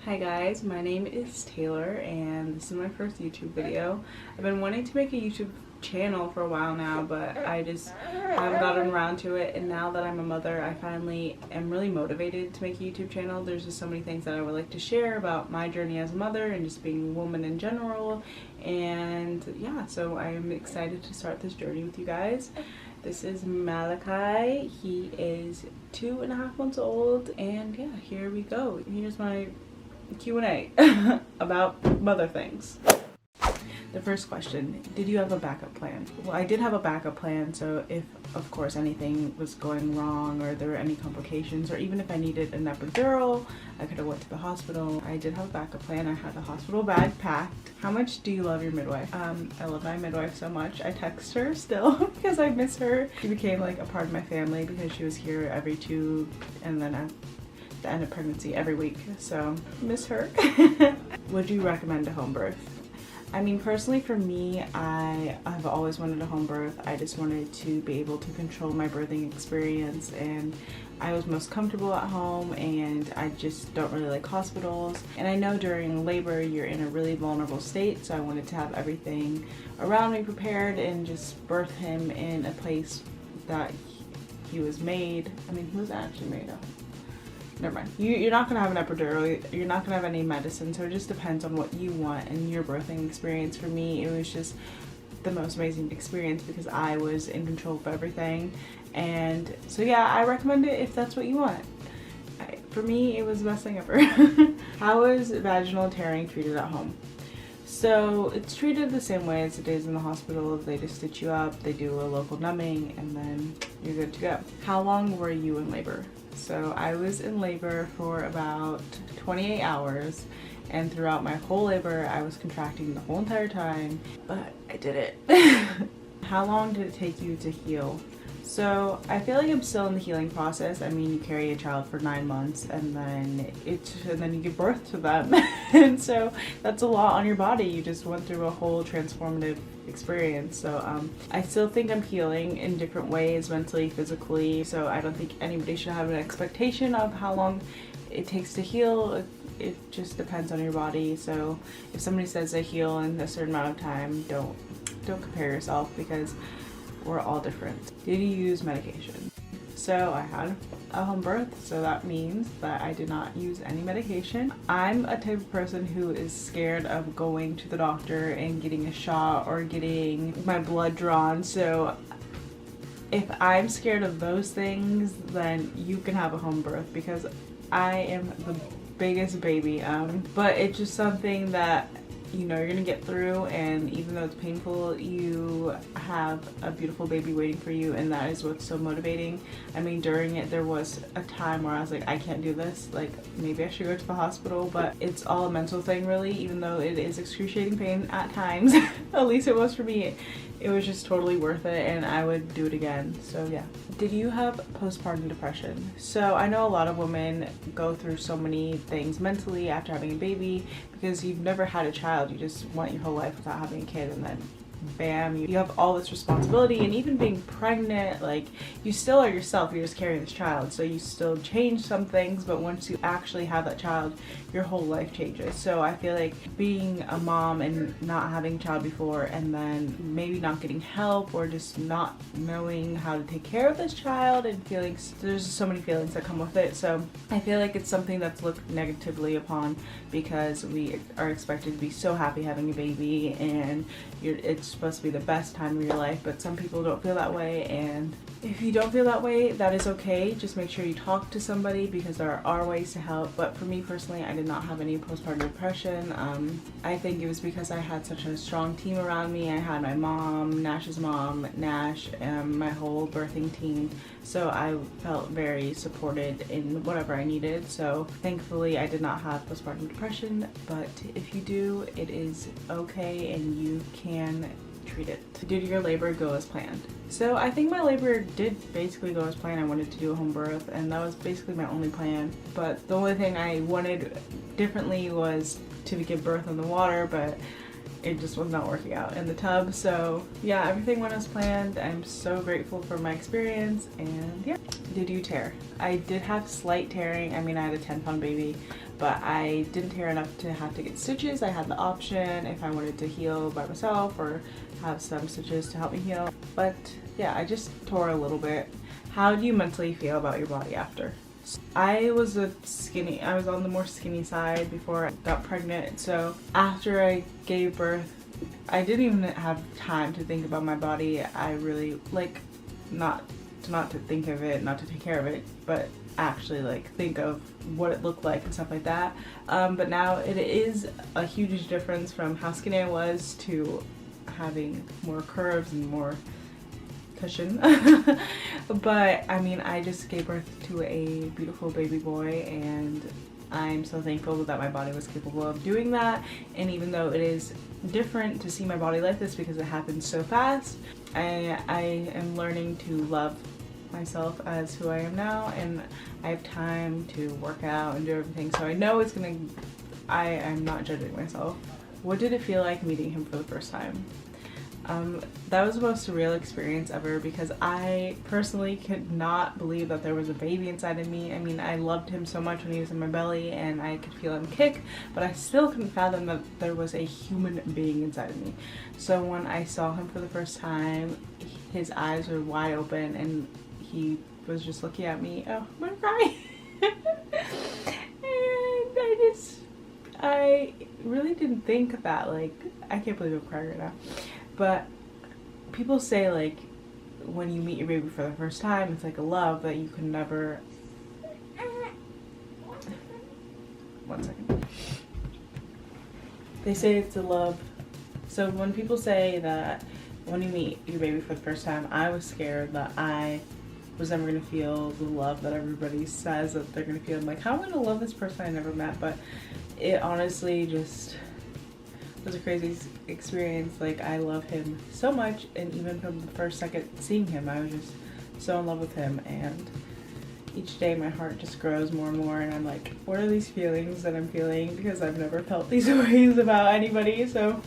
Hi guys, my name is Taylor and this is my first YouTube video. I've been wanting to make a YouTube channel for a while now, but I just haven't gotten around to it, and now that I'm a mother I finally am really motivated to make a YouTube channel. There's just so many things that I would like to share about my journey as a mother and just being a woman in general, and yeah, so I am excited to start this journey with you guys. This is Malachi. He is 2.5 months old, and yeah, here we go. Here's my Q&A about mother things. The first question, did you have a backup plan? Well, I did have a backup plan, so if of course anything was going wrong or there were any complications, or even if I needed an epidural, I could have went to the hospital. I did have a backup plan. I had a hospital bag packed. How much do you love your midwife? I love my midwife so much. I text her still because I miss her. She became like a part of my family because she was here every 2 and then at the end of pregnancy every week, so miss her. Would you recommend a home birth? I mean, personally for me, I've always wanted a home birth. I just wanted to be able to control my birthing experience, and I was most comfortable at home, and I just don't really like hospitals. And I know during labor you're in a really vulnerable state, so I wanted to have everything around me prepared and just birth him in a place that he was made. I mean, he was actually made of. Never mind. You're not going to have an epidural. You're not going to have any medicine. So it just depends on what you want and your birthing experience. For me, it was just the most amazing experience because I was in control of everything. And so yeah, I recommend it if that's what you want. For me, it was the best thing ever. How is vaginal tearing treated at home? So it's treated the same way as it is in the hospital. They just stitch you up, they do a local numbing, and then you're good to go. How long were you in labor? So I was in labor for about 28 hours, and throughout my whole labor I was contracting the whole entire time, but I did it. How long did it take you to heal? So I feel like I'm still in the healing process. I mean, you carry a child for 9 months and then you give birth to them. And so that's a lot on your body. You just went through a whole transformative experience. So I still think I'm healing in different ways, mentally, physically. So I don't think anybody should have an expectation of how long it takes to heal. It just depends on your body. So if somebody says they heal in a certain amount of time, don't compare yourself because we're all different. Did you use medication? So I had a home birth, so that means that I did not use any medication. I'm a type of person who is scared of going to the doctor and getting a shot or getting my blood drawn. So if I'm scared of those things, then you can have a home birth because I am the biggest baby. But it's just something that you're gonna get through, and even though it's painful, you have a beautiful baby waiting for you, and that is what's so motivating. I mean, during it there was a time where I was like, I can't do this, like maybe I should go to the hospital, but it's all a mental thing really, even though it is excruciating pain at times. At least it was for me. It was just totally worth it, and I would do it again. So yeah. Did you have postpartum depression? So I know a lot of women go through so many things mentally after having a baby because you've never had a child. You just want your whole life without having a kid, and then bam, you have all this responsibility. And even being pregnant, like, you still are yourself, you're just carrying this child, so you still change some things, but once you actually have that child, your whole life changes. So I feel like being a mom and not having a child before, and then maybe not getting help or just not knowing how to take care of this child, and feelings, there's so many feelings that come with it. So I feel like it's something that's looked negatively upon because we are expected to be so happy having a baby, and it's supposed to be the best time of your life, but some people don't feel that way. And if you don't feel that way, that is okay. Just make sure you talk to somebody because there are ways to help. But for me personally, I did not have any postpartum depression. I think it was because I had such a strong team around me. I had my mom, Nash's mom, Nash, and my whole birthing team. So I felt very supported in whatever I needed. So thankfully I did not have postpartum depression, but if you do, it is okay and you can treat it. Did your labor go as planned? So I think my labor did basically go as planned. I wanted to do a home birth, and that was basically my only plan. But the only thing I wanted differently was to give birth in the water, but it just was not working out in the tub. So yeah, everything went as planned. I'm so grateful for my experience, and yeah. Did you tear? I did have slight tearing. I mean, I had a 10-pound baby, but I didn't tear enough to have to get stitches. I had the option if I wanted to heal by myself or have some stitches to help me heal. But yeah, I just tore a little bit. How do you mentally feel about your body after? I was on the more skinny side before I got pregnant, so after I gave birth, I didn't even have time to think about my body. I really, like, not to think of it, not to take care of it, but actually like think of what it looked like and stuff like that. But now it is a huge difference from how skinny I was to having more curves and more cushion. But I mean, I just gave birth to a beautiful baby boy, and I'm so thankful that my body was capable of doing that. And even though it is different to see my body like this because it happened so fast, I am learning to love myself as who I am now, and I have time to work out and do everything, so I know it's gonna, I'm not judging myself. What did it feel like meeting him for the first time? That was the most surreal experience ever, because I personally could not believe that there was a baby inside of me. I mean, I loved him so much when he was in my belly and I could feel him kick, but I still couldn't fathom that there was a human being inside of me. So when I saw him for the first time, his eyes were wide open and he was just looking at me. Oh, I'm gonna cry. And I really didn't think that, like, I can't believe I'm crying right now. But people say, like, when you meet your baby for the first time, it's like a love that you can never... One second. They say it's a love. So when people say that when you meet your baby for the first time, I was scared that I was never going to feel the love that everybody says that they're going to feel. I'm like, how am I going to love this person I never met? But it honestly just was a crazy experience. Like, I love him so much, and even from the first second seeing him, I was just so in love with him, and each day my heart just grows more and more, and I'm like, what are these feelings that I'm feeling? Because I've never felt these ways about anybody. So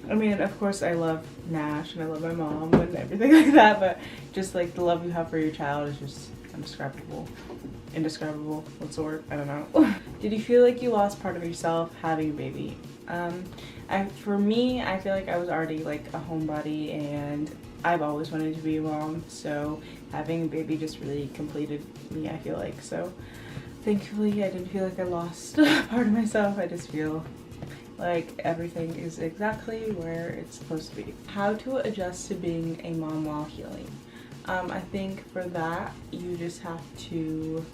I mean, of course I love Nash and I love my mom and everything like that, but just like the love you have for your child is just indescribable. What's the word? I don't know. Did you feel like you lost part of yourself having a baby? For me, I feel like I was already like a homebody, and I've always wanted to be a mom, so having a baby just really completed me, I feel like. So thankfully I didn't feel like I lost part of myself. I just feel like everything is exactly where it's supposed to be. How to adjust to being a mom while healing. I think for that, you just have to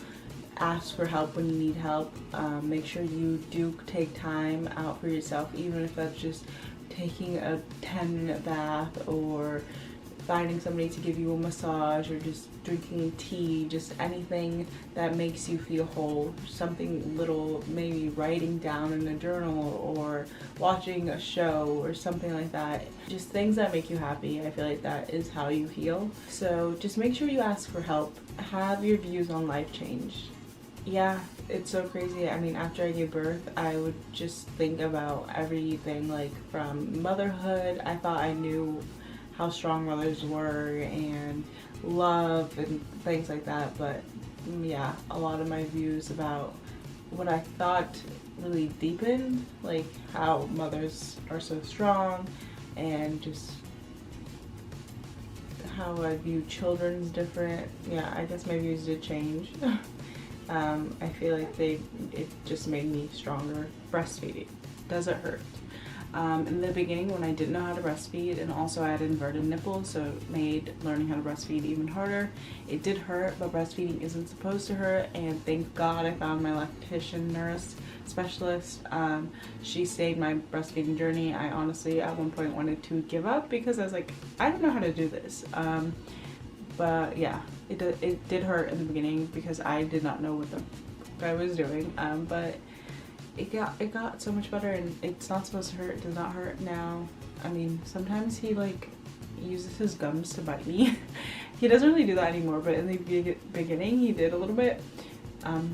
ask for help when you need help. Make sure you do take time out for yourself, even if that's just taking a 10-minute bath, or finding somebody to give you a massage, or just drinking tea, just anything that makes you feel whole. Something little, maybe writing down in a journal or watching a show or something like that. Just things that make you happy. I feel like that is how you heal. So just make sure you ask for help. Have your views on life change. Yeah, it's so crazy. I mean, after I gave birth, I would just think about everything, like from motherhood. I thought I knew how strong mothers were and love and things like that, but yeah, a lot of my views about what I thought really deepened, like how mothers are so strong, and just how I view children's different. Yeah, I guess my views did change. I feel like it just made me stronger. Breastfeeding, does it hurt? In the beginning, when I didn't know how to breastfeed, and also I had inverted nipples, so it made learning how to breastfeed even harder. It did hurt, but breastfeeding isn't supposed to hurt, and thank God I found my lactation nurse specialist. She saved my breastfeeding journey. I honestly at one point wanted to give up because I was like, I don't know how to do this. But yeah, it did hurt in the beginning because I did not know what I was doing. But it got so much better, and it's not supposed to hurt. It does not hurt now. I mean, sometimes he like uses his gums to bite me. He doesn't really do that anymore, but in the beginning he did a little bit.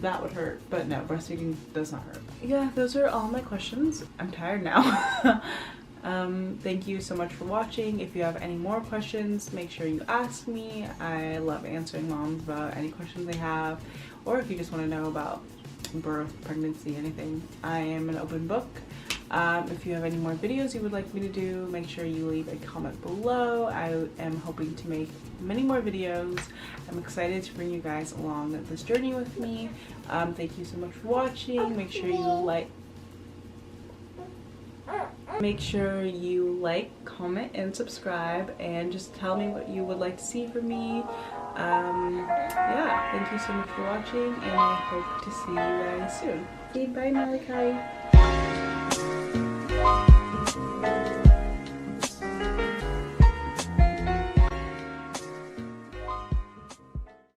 That would hurt, but no, breastfeeding does not hurt. Yeah, those are all my questions. I'm tired now. Thank you so much for watching. If you have any more questions, make sure you ask me. I love answering moms about any questions they have, or if you just want to know about birth, pregnancy, anything. I am an open book. If you have any more videos you would like me to do, make sure you leave a comment below. I am hoping to make many more videos. I'm excited to bring you guys along this journey with me. Thank you so much for watching. Make sure you like, comment, and subscribe, and just tell me what you would like to see from me. Yeah, thank you so much for watching, and I hope to see you guys soon. Okay, bye, Malachi.